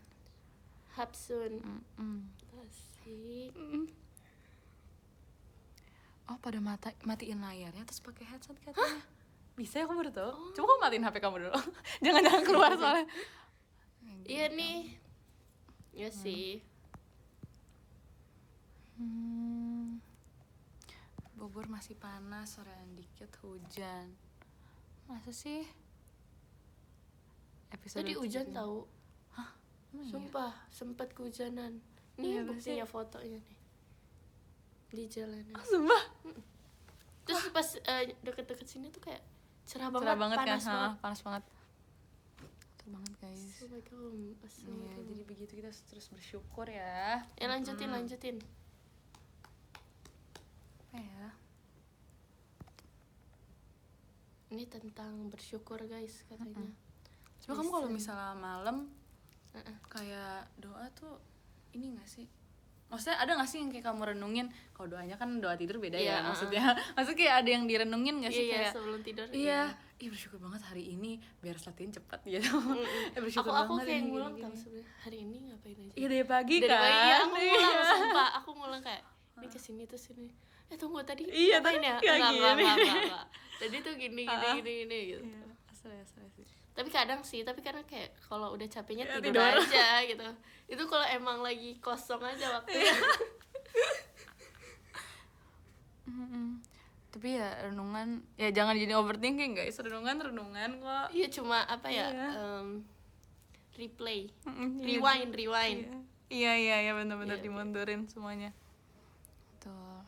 Hapsun. Mm-mm. Asik. Oh, pada matiin layarnya terus pakai headset katanya. Bisa ya, aku baru tahu. Coba kamu matiin HP kamu dulu. Jangan keluar soalnya. Iya nih. Iya sih. Bogor masih panas, sorean dikit hujan. Masa sih? Episode Tadi hujan 7. tahu. Emang iya? Sumpah, sempet kehujanan. Iya, Nih buktinya fotonya nih. Di jalanan. Sumpah. Terus pas deket-deket sini tuh kayak cerah Cerah banget, banget panas kan? banget. Panas banget. Betul banget guys. Assalamualaikum. Iya, Assalamualaikum. jadi begitu kita terus bersyukur ya. Ya lanjutin. Apa ya? Ini tentang bersyukur guys katanya. Coba kamu kalau misalnya malam Uh-uh. kayak doa tuh ini gak sih? Maksudnya ada gak sih yang kayak kamu renungin? Kalau doanya kan doa tidur beda Iya, ya maksudnya. Maksudnya kayak ada yang direnungin gak sih? Iya, Kayak sebelum tidur. iya, ih bersyukur banget hari ini biar latihan cepat gitu. Bersyukur Aku banget kayak ini ngulang gini-gini. tau sebenarnya hari ini ngapain aja. Iya dari pagi Dari kan. pagi ya, aku Iya. ngulang sumpah. Aku ngulang kayak ini kesini terus sini. Tunggu tadi Iya, ngapain tadi ya? kayak Enggak. Tadi tuh gini gitu. Iya, asli sih. Tapi kadang kayak kalau udah capeknya Ya, tidur tidur. aja gitu. Itu kalau emang lagi kosong aja waktunya. Tapi ya renungan ya jangan jadi overthinking guys. Renungan kok. Iya cuma apa ya? Iya. Replay. Iya, Rewind. Iya benar-benar Iya, dimundurin semuanya. Tuh.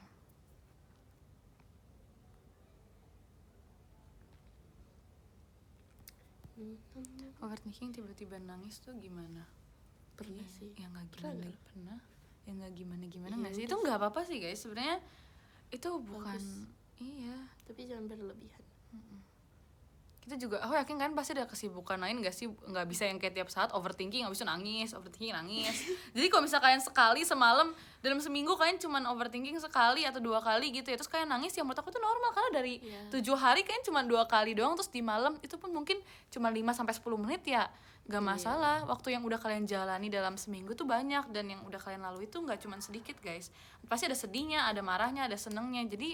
Overthinking tiba-tiba nangis tuh gimana? Pernah Iya, sih. yang nggak Pernah gimana nggak? pernah yang nggak gimana Iya, nggak sih udah itu nggak apa-apa sih guys sebenarnya itu bukan Bagus. iya Tapi jangan berlebihan. kita juga aku yakin kan pasti ada kesibukan lain gak sih, nggak bisa yang kayak tiap saat overthinking habis itu nangis jadi kalau misalnya kalian sekali semalam dalam seminggu kalian cuman overthinking sekali atau 2 kali gitu ya terus kalian nangis, ya menurut aku itu normal karena dari 7 hari kalian cuma 2 kali doang, terus di malam itu pun mungkin cuma 5-10 menit ya gak masalah. Waktu yang udah kalian jalani dalam seminggu tuh banyak, dan yang udah kalian lalui itu nggak cuma sedikit guys, pasti ada sedihnya, ada marahnya, ada senengnya. Jadi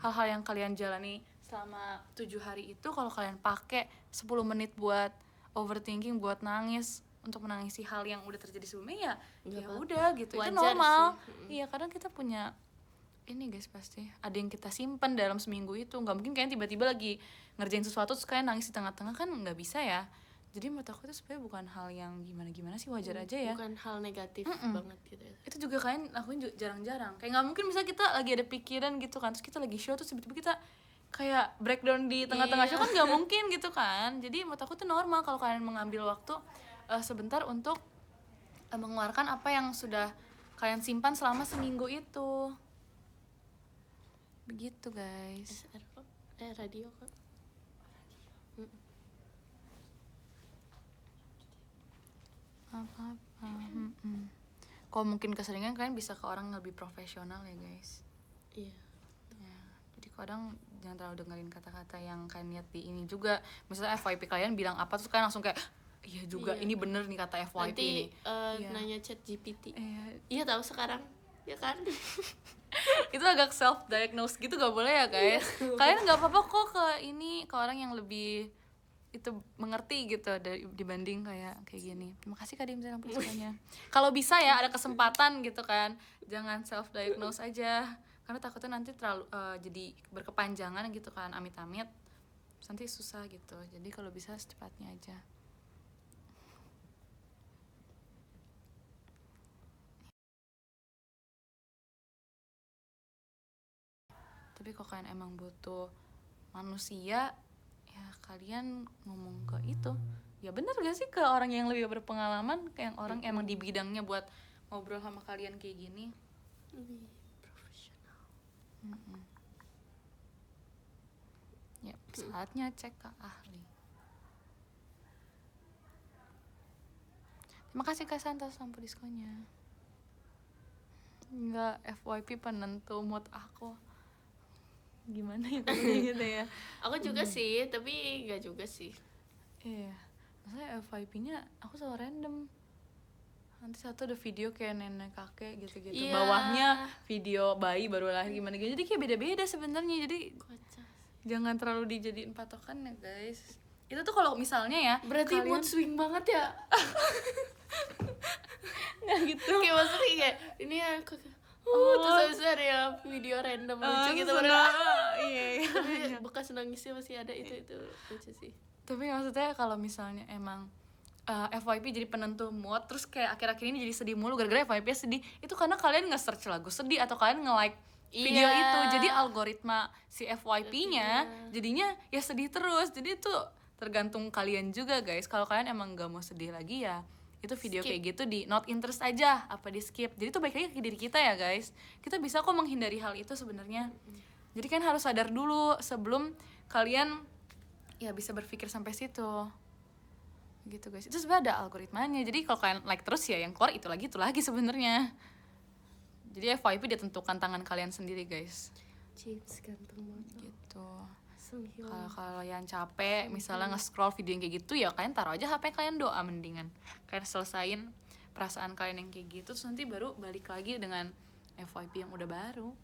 hal-hal yang kalian jalani selama 7 hari itu kalau kalian pakai 10 menit buat overthinking, buat nangis, untuk menangisi hal yang udah terjadi sebelumnya ya udah gitu, itu normal. Iya, kadang kita punya ini guys, pasti ada yang kita simpan dalam seminggu itu. Nggak mungkin kalian tiba-tiba lagi ngerjain sesuatu terus kalian nangis di tengah-tengah, kan nggak bisa ya. Jadi menurut aku itu sebenarnya bukan hal yang gimana-gimana sih, wajar aja ya, bukan hal negatif banget gitu ya. Itu juga kalian lakuin jarang-jarang. Kayak nggak mungkin misalnya kita lagi ada pikiran gitu kan, terus kita lagi show terus tiba-tiba kita kayak breakdown di tengah-tengah show, kan nggak mungkin gitu kan. Jadi menurut aku tuh normal kalau kalian mengambil waktu sebentar untuk mengeluarkan apa yang sudah kalian simpan selama seminggu itu. Begitu guys. SR kok radio kok. Apa-apa. Kalau mungkin keseringan kalian bisa ke orang lebih profesional ya guys. Iya. Ya, jadi kadang jangan terlalu dengerin kata-kata yang kalian lihat di ini juga. Misalnya FYP kalian bilang apa terus kalian langsung kayak iya juga, ini bener nih kata FYP nanti ini. nanya ChatGPT. Iya tahu sekarang ya kan. Itu agak self diagnose gitu, gak boleh ya guys. Kalian nggak apa-apa kok ke orang yang lebih itu mengerti gitu dibanding kayak gini. Terima kasih Kak Dimza semuanya. Kalau bisa ya ada kesempatan gitu kan, jangan self diagnose aja karena takutnya nanti terlalu jadi berkepanjangan gitu kan, amit-amit nanti susah gitu. Jadi kalau bisa secepatnya aja. Tapi kalau kalian emang butuh manusia, ya kalian ngomong ke itu. Ya benar gak sih, ke orang yang lebih berpengalaman, ke yang orang emang di bidangnya buat ngobrol sama kalian kayak gini. Lebih profesional. Ya, saatnya cek ke ahli. Terima kasih Kak Santos sampo diskonnya. Enggak, FYP penentu mood aku. Gimana ya kalau gitu ya. Aku juga sih, tapi enggak juga sih. Iya, maksudnya FYP-nya aku selalu random. Nanti satu ada video kayak nenek kakek gitu-gitu, bawahnya video bayi baru lahir gimana gitu. Jadi kayak beda-beda sebenarnya. Jadi jangan terlalu dijadiin patokan ya guys. Itu tuh kalau misalnya ya berarti kalian... mood swing banget ya. Nggak gitu. Kayak maksudnya kayak ini ya terus habis itu ada ya video random lucu gitu iya. Tapi bekas nangisnya masih ada, itu lucu sih. Tapi maksudnya kalau misalnya emang FYP jadi penentu mood, terus kayak akhir-akhir ini jadi sedih mulu gara-gara FYP sedih, itu karena kalian nge-search lagu sedih atau kalian nge-like video itu. Jadi algoritma si FYP-nya jadinya ya sedih terus. Jadi itu tergantung kalian juga guys. Kalau kalian emang gak mau sedih lagi ya itu video skip. Kayak gitu di not interest aja, apa di skip. Jadi itu baik lagi ke diri kita ya guys. Kita bisa kok menghindari hal itu sebenarnya. Jadi kan harus sadar dulu sebelum kalian ya bisa berpikir sampai situ gitu guys. Itu sebenarnya ada algoritmanya. Jadi kalau kalian like terus ya yang keluar itu lagi sebenarnya. Jadi FYP ditentukan tangan kalian sendiri guys. James ganteng banget gitu. Kalau kalian capek misalnya nge-scroll video yang kayak gitu, ya kalian taruh aja HP kalian, doa mendingan kalian selesain perasaan kalian yang kayak gitu, terus nanti baru balik lagi dengan FYP yang udah baru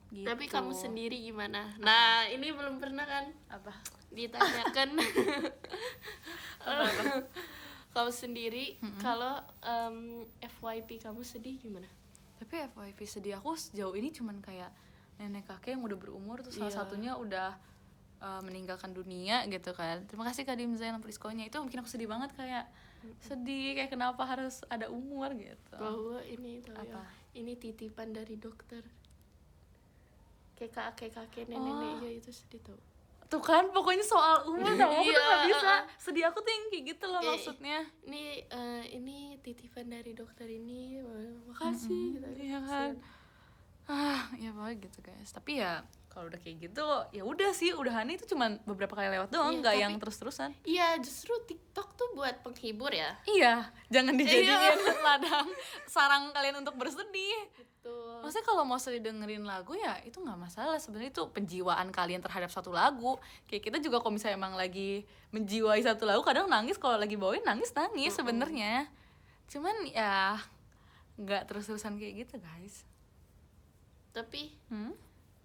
gitu. Tapi kamu sendiri gimana? Nah ini belum pernah kan ditanyakan. Kamu sendiri kalau FYP kamu sedih gimana? Tapi FYP sedih aku sejauh ini cuman kayak nenek kakek yang udah berumur terus salah satunya udah meninggalkan dunia gitu kan. Terima kasih Kak Dimza yang diskonnya. Itu bikin aku sedih banget, kayak sedih kayak kenapa harus ada umur gitu. Bahwa ini tahu ya, ini titipan dari dokter. Kayak kakek nenek ya, itu sedih tau. Tuh kan pokoknya soal umur tau, aku tuh gak bisa. Sedih aku tuh yang kayak gitu loh maksudnya. Ini titipan dari dokter ini, makasih gitu. Iya kan. Ya pokoknya gitu guys. Tapi ya kalau udah kayak gitu ya udah sih, udahannya itu cuman beberapa kali lewat doang, Iya, nggak tapi- yang terus-terusan. Iya, justru TikTok tuh buat penghibur ya. Iya, jangan dijadiin ladang sarang kalian untuk bersedih. Betul. Maksudnya kalau mau sedih dengerin lagu ya itu nggak masalah, sebenarnya itu penjiwaan kalian terhadap satu lagu. Kayak kita juga kalau misalnya emang lagi menjiwai satu lagu kadang nangis, kalau lagi bawain nangis sebenarnya. Cuman ya nggak terus-terusan kayak gitu guys. Tapi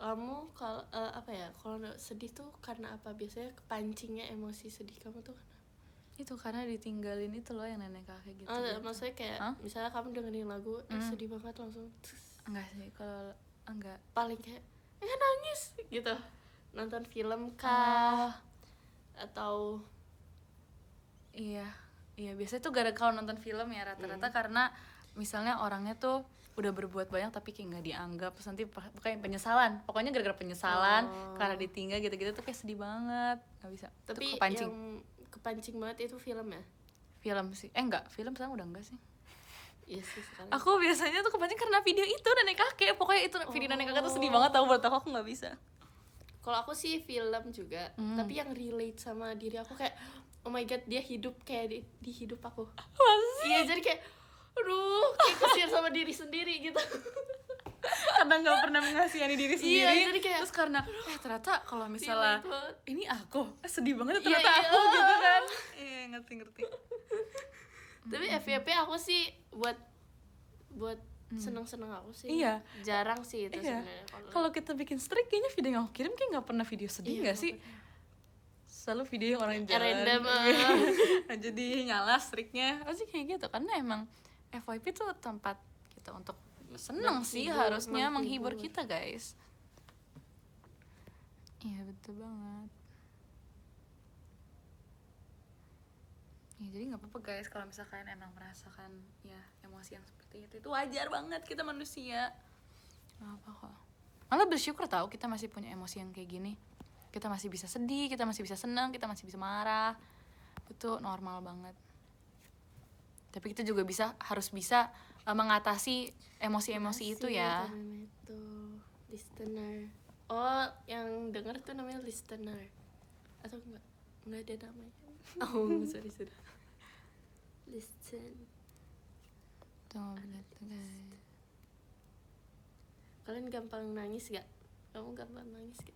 kamu kalau apa ya, kalau sedih tuh karena apa? Biasanya kepancingnya emosi sedih kamu tuh karena Itu karena ditinggalin itu loh yang nenek kakek gitu. maksudnya kayak misalnya kamu dengerin lagu sedih banget langsung Enggak sih, kalau enggak. paling kayak nangis gitu. Nonton film kah atau Iya biasanya tuh gara-gara kalau nonton film ya rata-rata karena misalnya orangnya tuh udah berbuat banyak tapi kayak nggak dianggap, terus nanti kayak pokoknya gara-gara penyesalan karena ditinggal gitu-gitu tuh kayak sedih banget, nggak bisa. tapi Itu kepancing. yang kepancing banget itu film ya. Film sih, enggak, film sekarang udah enggak sih. Iya sih sekarang. Aku biasanya tuh kepancing karena video itu nenek kakek, pokoknya itu video nenek kakek tuh sedih banget tau, buat aku nggak bisa. Kalau aku sih film juga, tapi yang relate sama diri aku kayak oh my god, dia hidup kayak di hidup aku. Iya, jadi kayak aduh, kayak kesir sama diri sendiri gitu. Karena nggak pernah mengasihani diri sendiri. Iya, jadi kayak terus karena ternyata kalau misalnya relate banget. ini aku sedih banget Iya, ternyata iya. aku gitu kan. Iya, ngerti. Tapi FYP aku sih buat seneng-seneng aku sih. Iya. Jarang sih itu Iya. sebenarnya. Kalau kita bikin streak kayaknya video yang aku kirim kayak nggak pernah video sedih nggak sih? Selalu video yang orang jalan. Random. Jadi nyala streaknya pasti kayak gitu, karena emang FYP tuh tempat kita untuk seneng sih, harusnya menghibur kita guys. Iya betul banget. Ya, jadi nggak apa-apa guys kalau misalkan emang merasakan ya emosi yang seperti itu wajar banget, kita manusia. Nggak apa kok. Malah bersyukur tahu kita masih punya emosi yang kayak gini. Kita masih bisa sedih, kita masih bisa senang, kita masih bisa marah. Itu normal banget. Tapi kita juga harus bisa mengatasi emosi-emosi itu ya. Itu listener. Oh, yang denger tuh namanya listener. Atau enggak ada namanya. Oh, sorry. Listen. Tuh, gitu guys. Kalian gampang nangis gak? Kamu gampang nangis gak?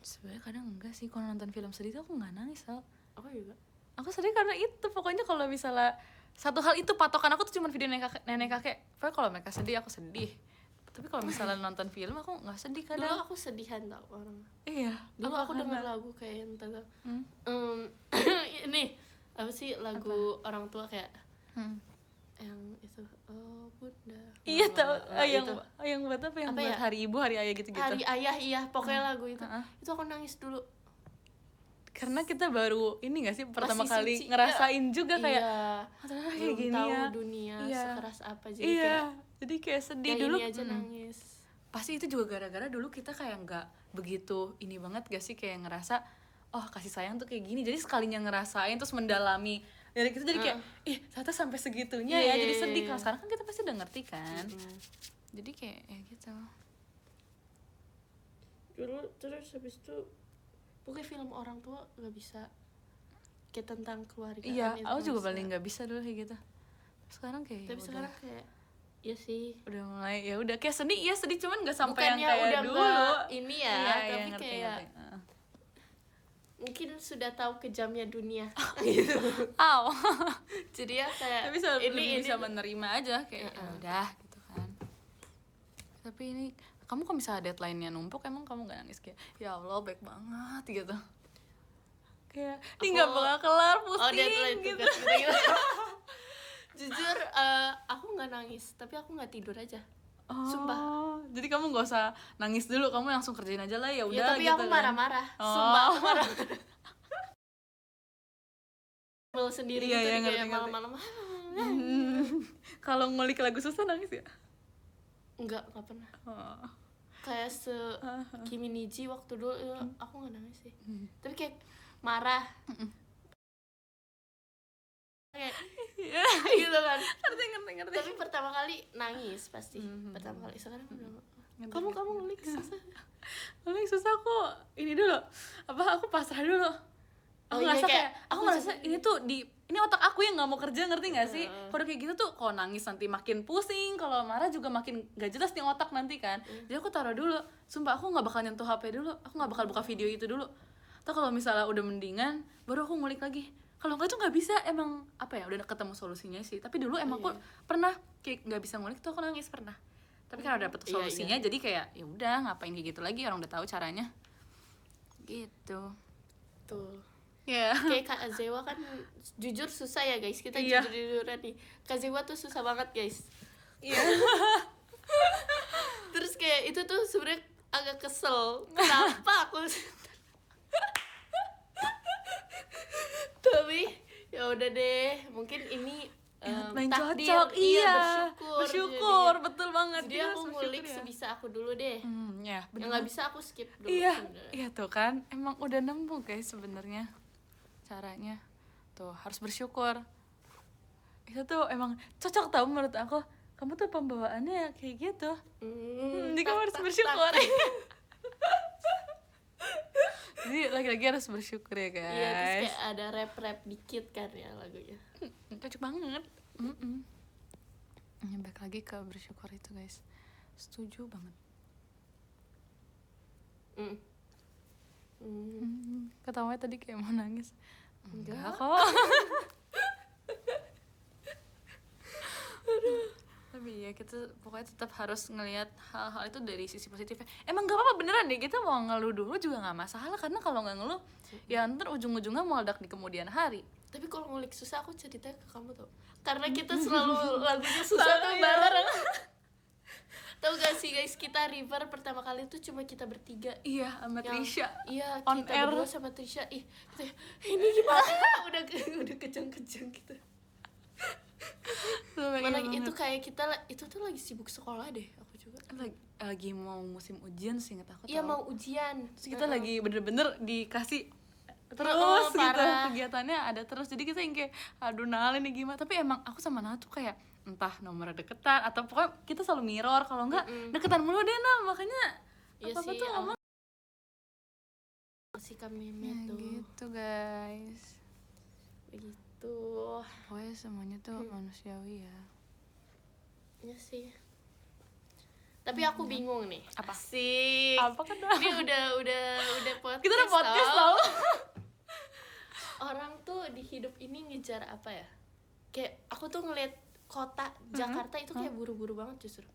Sebenarnya kadang enggak sih, kalau nonton film sedih tuh aku nggak nangis Sal. Aku juga. Aku sedih karena itu, pokoknya kalau misalnya satu hal itu patokan aku tuh cuma video nenek kakek. Pokoknya kalau mereka sedih aku sedih. Tapi kalau misalnya nonton film aku nggak sedih Dulu kadang. aku sedihan tau orang. Iya. Dulu aku karena- denger lagu kayak yang tentang ini apa sih lagu orang tua kayak yang itu bunda. Iya tahu, itu. yang buat apa, yang Apa buat ya? hari ibu, hari ayah gitu-gitu. Hari ayah, iya pokoknya lagu itu. Itu aku nangis dulu. Karena kita baru ini nggak sih pertama Masih kali suci. ngerasain juga kayak Iya, ternyata kayak belum gini tahu ya. dunia Iya. sekeras apa, jadi Iya. kayak Jadi kayak sedih kayak dulu. ini aja nangis. Pasti itu juga gara-gara dulu kita kayak nggak begitu ini banget gak sih, kayak ngerasa oh kasih sayang tuh kayak gini, jadi sekalinya ngerasain terus mendalami dari kita jadi kayak ih ternyata sampai segitunya ya, jadi sedih. Kalau sekarang kan kita pasti udah ngerti kan. Jadi kayak ya gitu. Dulu terus habis itu pokoknya film orang tua nggak bisa kayak tentang keluarga. Iya, aku juga paling nggak bisa dulu kayak gitu. Sekarang kayak Tapi ya sekarang udah, kayak ya sih, udah mulai ya udah kayak sedih, iya sedih cuman nggak sampai bukannya yang kayak udah dulu. nggak ini ya, Iya, tapi ngerti, kayak ngerti. mungkin sudah tahu kejamnya dunia gitu. Aw. Jadi ya kayak Tapi lebih bisa menerima aja kayak ya udah gitu kan. Tapi ini kamu kalau misalnya deadline-nya numpuk, emang kamu gak nangis kayak ya Allah baik banget gitu? Kayak ini nggak bakal kelar, pusing deadline gitu. tugas gitu. Jujur aku nggak nangis, tapi aku nggak tidur aja. Sumpah. Jadi kamu nggak usah nangis dulu, kamu langsung kerjain aja lah ya udah. Ya, tapi gitu aku kan. marah-marah. Oh. Sumpah aku marah. Malu sendiri Iya, gitu iya, kayak ngerti. malam-malam. Kalau ngulik lagu susah nangis ya? Nggak pernah. Oh. Kayak Kimi Niji waktu dulu aku nggak nangis sih. Tapi kayak marah. Kayak gitu kan. Ngerti. Tapi pertama kali nangis pasti. Pertama kali, sekarang udah Kamu ngulik susah. Ngulik susah kok. Ini dulu. Aku pasrah dulu. Aku iya, ngerasa kayak aku ngerasa ini tuh ini otak aku yang nggak mau kerja, ngerti nggak sih? Kalau kayak gitu tuh kalau nangis nanti makin pusing, kalau marah juga makin gak jelas nih otak nanti kan. Jadi aku taruh dulu. Sumpah aku nggak bakal nyentuh HP dulu. Aku nggak bakal buka video itu dulu. Atau kalau misalnya udah mendingan, baru aku ngulik lagi. Kalau nggak tuh nggak bisa, emang apa ya, udah ketemu solusinya sih. Tapi dulu emang aku pernah kayak nggak bisa ngulik tuh, aku nangis pernah. Tapi kan udah dapet solusinya, jadi kayak ya udah ngapain kayak gitu lagi, orang udah tahu caranya. Gitu. Tuh. Ya. Kayak Kak Azewa kan jujur susah ya guys, kita jujur-jujuran nih. Kak Azewa tuh susah banget guys. Iya. Terus kayak itu tuh sebenarnya agak kesel. Kenapa aku? Tapi ya udah deh, mungkin ini main takdir, cocok, iya, bersyukur jadi, betul banget. Jadi aku ngulik sebisa aku dulu deh. Ya, yang nggak bisa aku skip dulu. Iya tuh kan, emang udah nemu guys sebenarnya caranya. Tuh harus bersyukur. Itu tuh emang cocok tau menurut aku. Kamu tuh pembawaannya kayak gitu. Jadi kamu harus bersyukur. Jadi lagi-lagi harus bersyukur ya guys. Iya, terus kayak ada rap dikit kan ya lagunya. Cocok banget. Balik lagi ke bersyukur itu guys. Setuju banget. Ketawanya tadi kayak mau nangis. Enggak kok. Tapi ya kita pokoknya tetap harus ngelihat hal-hal itu dari sisi positifnya. Emang gak apa-apa beneran deh, kita mau ngeluh dulu juga gak masalah. Karena kalau gak ngeluh ya ntar ujung-ujungnya meledak di kemudian hari. Tapi kalau ngulik susah aku ceritanya ke kamu tuh, karena kita selalu lagunya susah tuh bareng. Tau gak sih guys, kita River pertama kali tuh cuma kita bertiga. Iya, sama Trisha. Iya, on kita air. berdua sama Trisha. Ini gimana? udah kejang-kejang gitu. Mana itu kayak kita itu tuh lagi sibuk sekolah deh, aku juga. Lagi mau musim ujian sih, inget aku. Iya, mau ujian. Terus kita lagi bener-bener dikasih terus gitu, kegiatannya ada terus. Jadi kita yang kayak aduh Nal ini gimana. Tapi emang aku sama Nal tuh kayak entah nomor deketan atau pokoknya kita selalu mirror. Kalau enggak deketan mulu deh Nal, makanya iya apa-apa sih, tuh ngomong si meme tuh gitu guys. Begitu. Pokoknya semuanya tuh manusiawi ya. Iya sih. Tapi aku bingung nih. Apa sih? Apa kan? Ini udah podcast. Kita udah podcast tau. Orang tuh di hidup ini ngejar apa ya? Kayak aku tuh ngeliat kota Jakarta itu kayak buru-buru banget justru.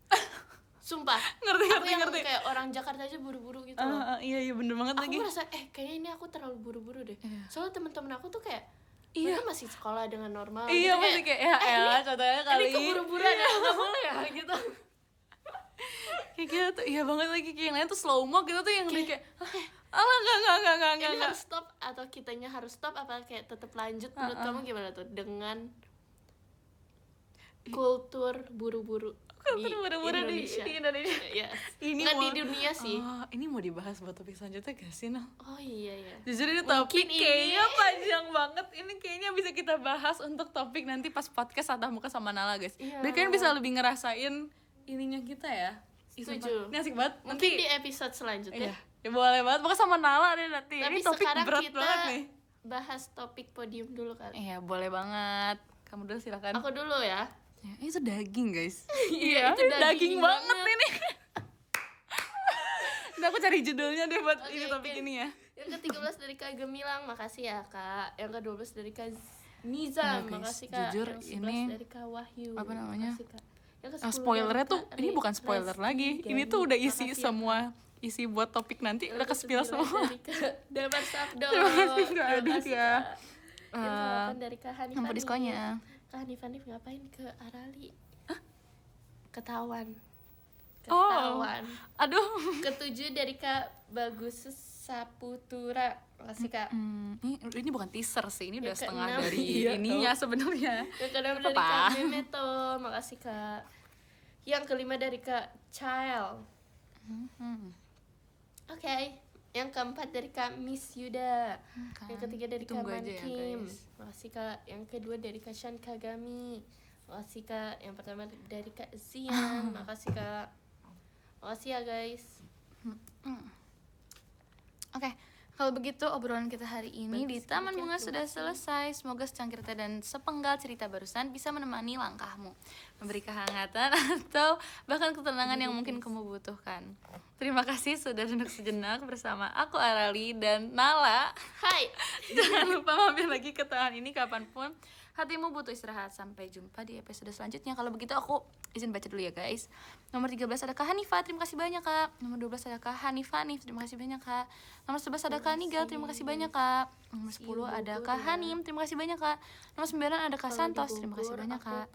Sumpah. Ngerti. Kayak orang Jakarta aja buru-buru gitu loh. Iya bener banget lagi. Aku merasa kayaknya ini aku terlalu buru-buru deh. Soalnya teman-teman aku tuh kayak mereka masih sekolah dengan normal. Iya gitu, masih kayak ya elah contohnya kali. Ini keburu-buruan ya, nggak boleh ya gitu. Kayak gitu tuh, iya banget lagi. Kayak yang lain tuh slow mo gitu tuh yang kayak alah enggak. Ini harus stop atau kitanya harus stop apa kayak tetap lanjut? Menurut kamu gimana tuh dengan kultur buru-buru di Indonesia? Di Indonesia. Yes. Ini nggak di dunia sih. Ini mau dibahas buat topik selanjutnya gak sih, Nal? Oh iya. Jujur ini topik kayaknya panjang banget. Ini kayaknya bisa kita bahas untuk topik nanti pas podcast Tatap Muka sama Nala, guys. Biar kalian bisa lebih ngerasain ininya kita ya. Setuju. Ini asik banget. Mungkin di episode selanjutnya. Ya boleh banget. Pokoknya sama Nala deh nanti. Tapi ini topik sekarang berat kita banget nih. Bahas topik podium dulu kali. Iya, boleh banget. Kamu dulu silakan. Aku dulu ya. Itu daging guys. Iya, itu daging banget ini. Nah, aku cari judulnya deh buat ini topik ini ya. Yang ke-13 dari Kak Gemilang, makasih ya Kak. Yang ke-12 dari Kak Nizam, makasih Kak. Jujur yang ini dari Kak Wahyu, apa namanya? makasih Kak. Yang Spoilernya tuh ini bukan spoiler lagi. Ini tuh udah isi semua isi buat topik nanti udah ke-spill semua. Dari Kak Damar Sabdo. Terima kasih Kak Adit ya. Yang dari Kak Hanif. Apa diskonnya? Kak Hanif ngapain ke Arali? Ketahuan. Aduh. Ke-7 dari Kak Bagus Saputra, makasih Kak. Ini bukan teaser sih, ini udah Yang setengah ke-6, dari ininya sebenarnya. Yang ke-6 dari Kak Memeto, makasih Kak. Yang ke-5 dari Kak Child. Oke. Yang ke-4 dari Kak Miss Yuda. Yang ke-3 dari Kak Mankim, makasih Kak. Yang ke-2 dari Kak Shan Kagami, makasih Kak. Yang pertama dari Kak Zian, makasih Kak. Makasih ya guys. Oke, kalau begitu obrolan kita hari ini di Bagus, Taman Kak. Bunga Terima sudah kasih. selesai. Semoga secangkir teh dan sepenggal cerita barusan bisa menemani langkahmu, memberi kehangatan atau bahkan ketenangan yang mungkin kamu butuhkan. Terima kasih sudah duduk sejenak bersama aku Arali dan Nala. Hai. Jangan lupa mampir lagi ke taman ini kapanpun hatimu butuh istirahat. Sampai jumpa di episode selanjutnya. Kalau begitu aku izin baca dulu ya guys. Nomor 13 ada Kak Hanifah, terima kasih banyak Kak. Nomor 12 ada Kak Hanifah Nif, terima kasih banyak Kak. Nomor 11 ada Kak Nigel, terima kasih banyak Kak. Nomor 10 ada Kak Hanim, terima kasih banyak Kak. Nomor 9 ada Kak Santos, terima kasih banyak Kak.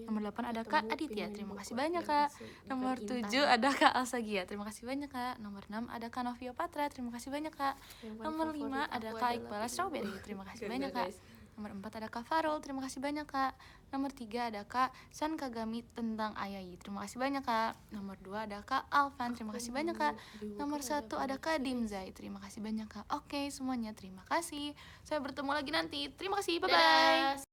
Nomor 8 ada Kak Aditya, terima kasih banyak Kak. Nomor 7 ada Kak Alsagia, terima kasih banyak Kak. Nomor 6 ada Kak Novio Patra, terima kasih banyak Kak. Nomor 5 ada Kak Iqbal Strawberry, terima kasih banyak Kak. Nomor 4 ada Kak Farul, terima kasih banyak Kak. Nomor 3 ada Kak San Kagami tentang Ayayi, terima kasih banyak Kak. Nomor 2 ada Kak Alvan, terima kasih banyak Kak. Nomor 1 ada Kak Dimzai, terima kasih banyak Kak. Oke semuanya, terima kasih. Saya bertemu lagi nanti. Terima kasih, bye-bye. Dadah.